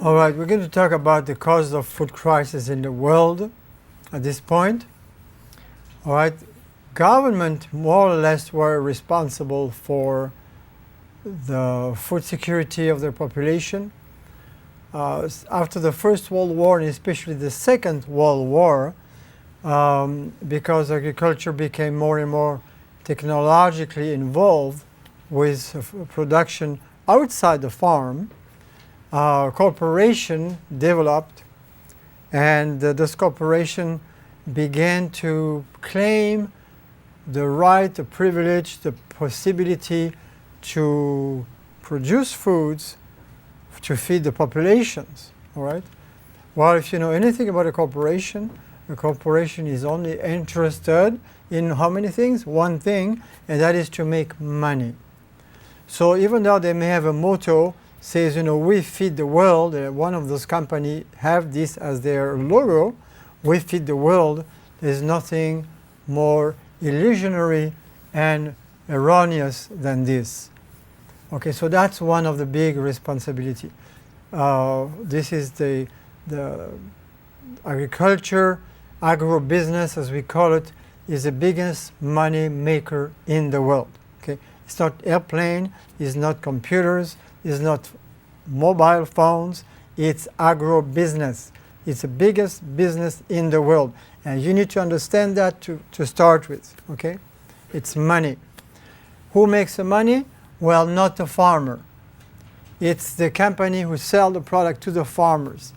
All right, we're going to talk about the cause of food crisis in the world at this point. All right, government more or less were responsible for the food security of their population. After the First World War and especially the Second World War, because agriculture became more and more technologically involved with production outside the farm, corporation developed, and this corporation began to claim the right, the privilege, the possibility to produce foods to feed the populations. All right. Well, if you know anything about a corporation is only interested in how many things? One thing, and that is to make money. So even though they may have a motto says, you know, we feed the world, one of those companies have this as their logo, we feed the world, there's nothing more illusionary and erroneous than this. Okay, so that's one of the big responsibility. This is the agriculture, agro-business as we call it, is the biggest money maker in the world. Okay, it's not airplane, it's not computers, it's not mobile phones, it's agro-business. It's the biggest business in the world. And you need to understand that to start with, okay? It's money. Who makes the money? Well, not the farmer. It's the company who sell the product to the farmers.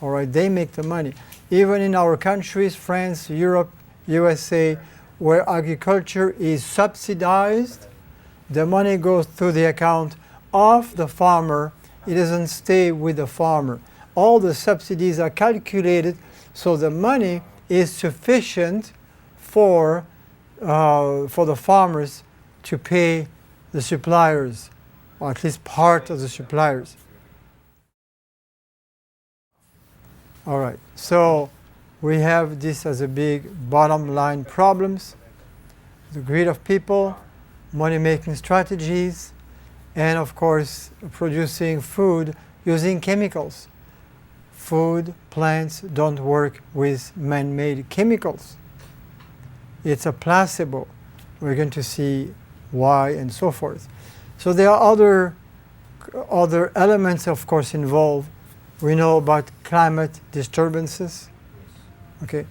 All right, they make the money. Even in our countries, France, Europe, USA, where agriculture is subsidized, the money goes through the account of the farmer. It doesn't stay with the farmer. All the subsidies are calculated so the money is sufficient for the farmers to pay the suppliers, or at least part of the suppliers. All right, so we have this as a big bottom line problems, the greed of people, money-making strategies, and of course producing food using chemicals. Food, plants don't work with man-made chemicals. It's a placebo. We're going to see why and so forth. So there are other elements of course involved. We know about climate disturbances. Okay,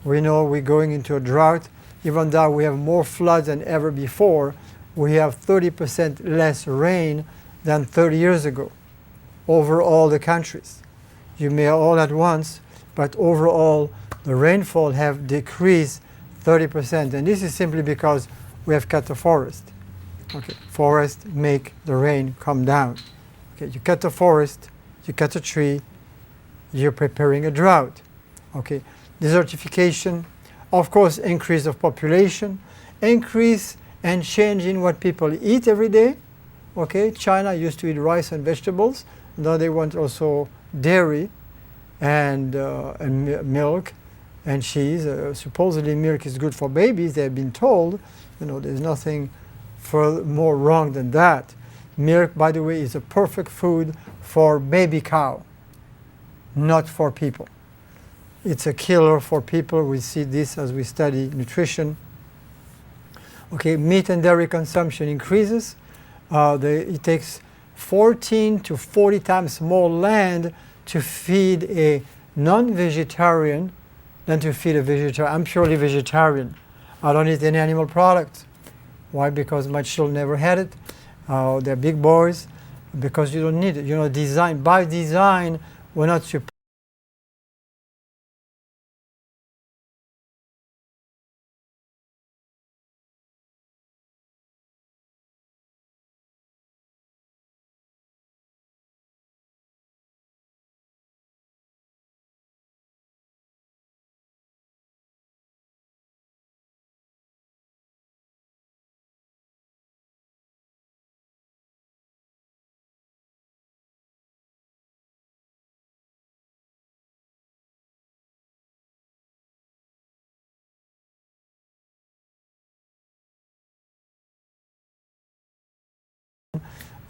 we know we're going into a drought. Even though we have more floods than ever before, we have 30% less rain than 30 years ago over all the countries. You may all at once, but overall the rainfall have decreased 30%, and this is simply because we have cut the forest. Okay, forests make the rain come down. Okay, you cut the forest, you cut a tree, you're preparing a drought. Okay, desertification, of course, increase of population, increase and change in what people eat every day. Okay, China used to eat rice and vegetables. Now they want also dairy and milk and cheese. Supposedly milk is good for babies. They have been told. You know, there's nothing more wrong than that. Milk, by the way, is a perfect food for baby cow, not for people. It's a killer for people. We see this as we study nutrition. Okay, meat and dairy consumption increases. It takes 14 to 40 times more land to feed a non-vegetarian than to feed a vegetarian. I'm purely vegetarian. I don't eat any animal products. Why? Because my children never had it. They're big boys. Because you don't need it. You know, by design, we're not supposed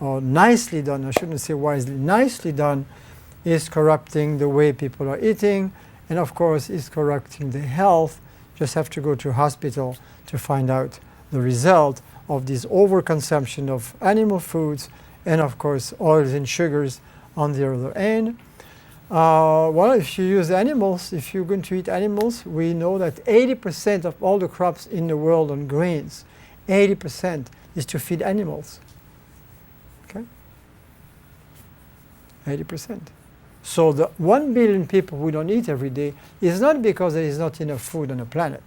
or nicely done, I shouldn't say wisely, nicely done, is corrupting the way people are eating, and of course is corrupting the health. Just have to go to a hospital to find out the result of this overconsumption of animal foods and of course oils and sugars on the other end. Well, if you use animals, if you're going to eat animals, we know that 80% of all the crops in the world on grains, 80% is to feed animals. Okay? 80%. So the 1 billion people who don't eat every day is not because there is not enough food on the planet.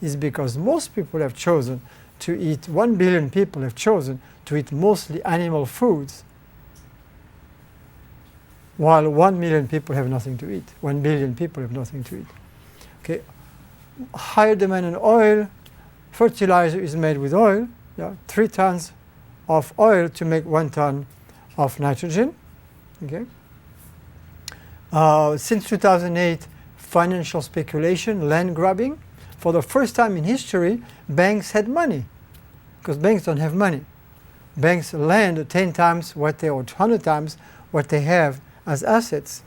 It's because most people have chosen to eat, 1 billion people have chosen to eat mostly animal foods, while 1 million people have nothing to eat. 1 billion people have nothing to eat. Okay. Higher demand on oil. Fertilizer is made with oil. Yeah? 3 tons of oil to make 1 ton of nitrogen. Okay. Since 2008, financial speculation, land grabbing. For the first time in history, banks had money, because banks don't have money. Banks lend 10 times what they, or 100 times what they have as assets.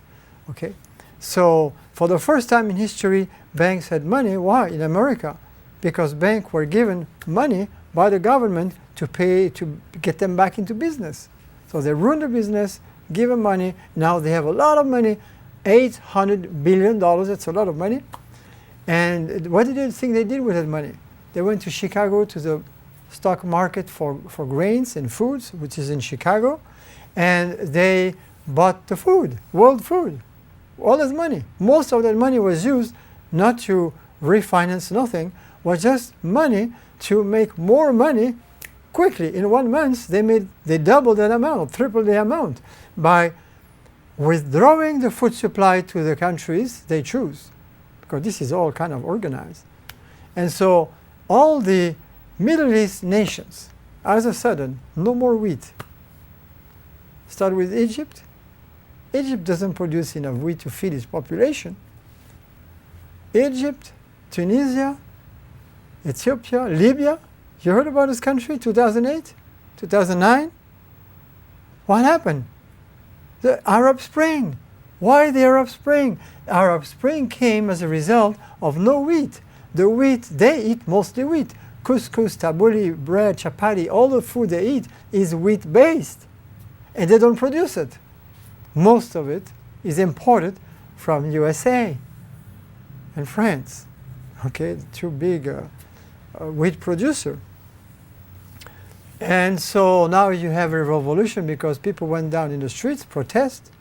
Okay, so for the first time in history, banks had money. Why? In America, because banks were given money by the government to pay to get them back into business. So they ruined the business, give them money. Now they have a lot of money. $800 billion, that's a lot of money. And what did you think they did with that money? They went to Chicago to the stock market for grains and foods, which is in Chicago, and they bought the food, world food, all this money. Most of that money was used not to refinance nothing, was just money to make more money quickly. In 1 month, they doubled that amount, tripled the amount by withdrawing the food supply to the countries they choose, because this is all kind of organized. And so all the Middle East nations, all of a sudden, no more wheat. Start with Egypt. Egypt doesn't produce enough wheat to feed its population. Egypt, Tunisia, Ethiopia, Libya. You heard about this country, 2008, 2009? What happened? The Arab Spring. Why the Arab Spring? The Arab Spring came as a result of no wheat. The wheat, they eat mostly wheat. Couscous, tabbouleh, bread, chapati, all the food they eat is wheat-based. And they don't produce it. Most of it is imported from USA and France. Okay, the 2 big wheat producer. And so now you have a revolution because people went down in the streets, protest.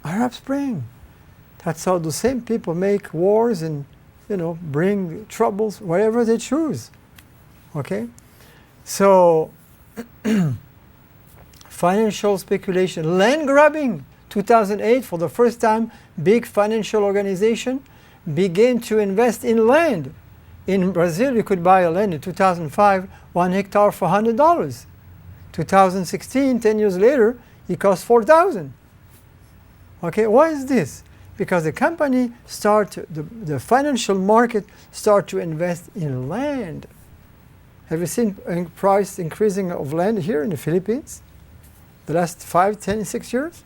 Arab Spring. That's how the same people make wars and, bring troubles, whatever they choose. Okay? So, financial speculation, land grabbing. 2008, for the first time, big financial organization began to invest in land. In Brazil, you could buy a land in 2005, 1 hectare for $100. 2016, 10 years later, it cost $4,000. Okay, why is this? Because the company the financial market start to invest in land. Have you seen price increasing of land here in the Philippines? The last 5, 10, 6 years?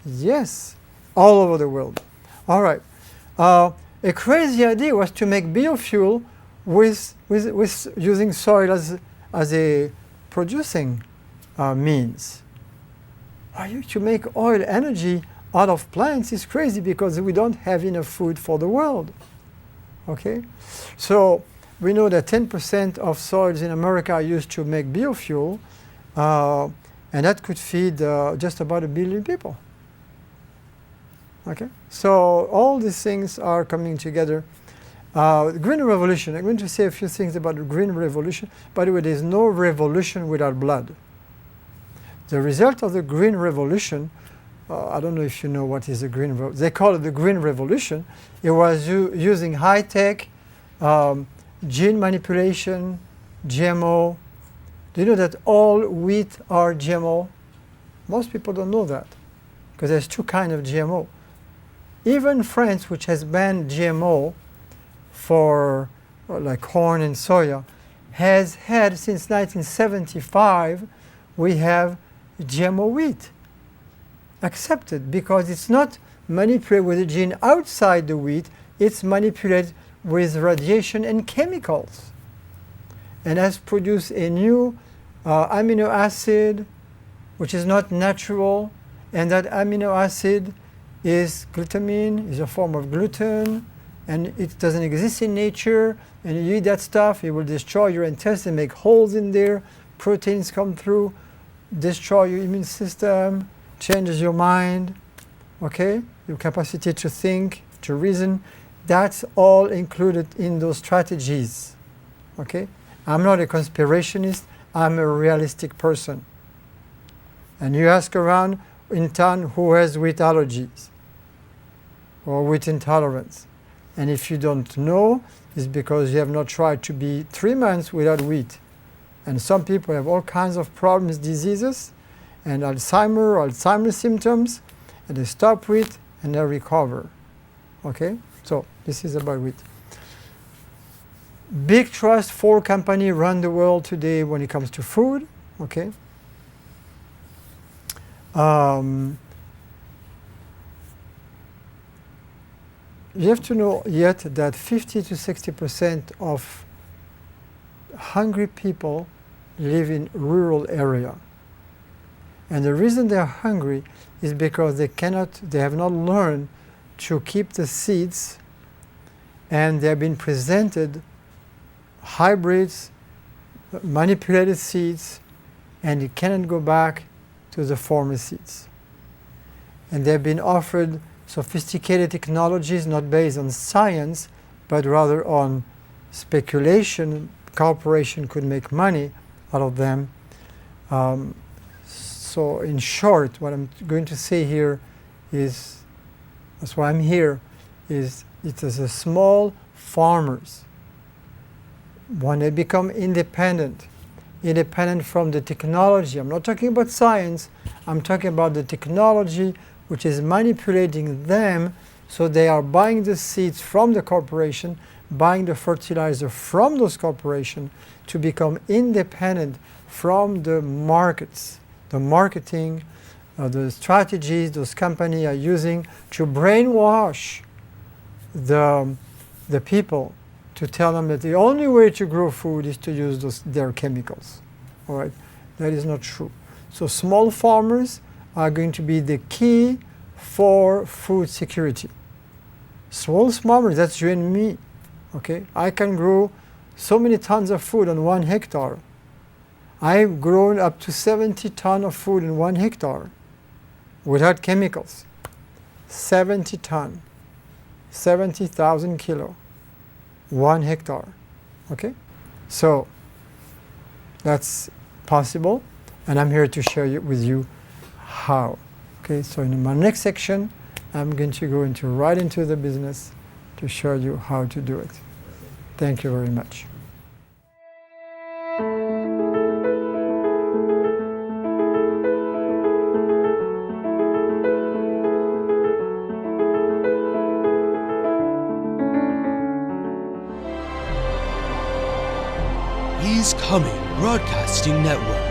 Yes, all over the world. All right. A crazy idea was to make biofuel with using soil as a producing means. To make oil energy out of plants is crazy because we don't have enough food for the world. Okay, so we know that 10% of soils in America are used to make biofuel, and that could feed just about 1 billion people. Okay, so all these things are coming together. The Green Revolution, I'm going to say a few things about the Green Revolution. By the way, there's no revolution without blood. The result of the Green Revolution, I don't know if you know what is the Green Revolution. They call it the Green Revolution. It was using high-tech gene manipulation, GMO. Do you know that all wheat are GMO? Most people don't know that because there's 2 kinds of GMO. Even France, which has banned GMO for like corn and soya, has had since 1975, we have GMO wheat accepted because it's not manipulated with a gene outside the wheat, it's manipulated with radiation and chemicals, and has produced a new amino acid which is not natural, and that amino acid is glutamine, is a form of gluten, and it doesn't exist in nature, and you eat that stuff, it will destroy your intestine, make holes in there, proteins come through, destroy your immune system, changes your mind, okay? Your capacity to think, to reason, that's all included in those strategies, okay? I'm not a conspirationist, I'm a realistic person. And you ask around in town who has wheat allergies or wheat intolerance. And if you don't know, it's because you have not tried to be 3 months without wheat. And some people have all kinds of problems, diseases, and Alzheimer's symptoms, and they stop wheat and they recover. Okay? So this is about wheat. Big trust, 4 companies run the world today when it comes to food. Okay? You have to know yet that 50 to 60% of hungry people live in rural area. And the reason they are hungry is because they have not learned to keep the seeds, and they have been presented hybrids, manipulated seeds, and you cannot go back to the former seeds. And they have been offered sophisticated technologies not based on science, but rather on speculation. Corporation could make money out of them. So in short, what I'm going to say here is, that's why I'm here, is it is a small farmers. When they become independent from the technology, I'm not talking about science, I'm talking about the technology which is manipulating them, so they are buying the seeds from the corporation, buying the fertilizer from those corporations to become independent from the markets, the marketing, the strategies those companies are using to brainwash the people, to tell them that the only way to grow food is to use their chemicals. All right, that is not true. So small farmers are going to be the key for food security. Small farmers, that's you and me. Okay, I can grow so many tons of food on 1 hectare. I've grown up to 70 tons of food in 1 hectare without chemicals. 70 tons, 70,000 kilo, 1 hectare. Okay, so that's possible, and I'm here to share with you how. Okay, so in my next section, I'm going to go right into the business to show you how to do it. Thank you very much. He's Coming Broadcasting Network.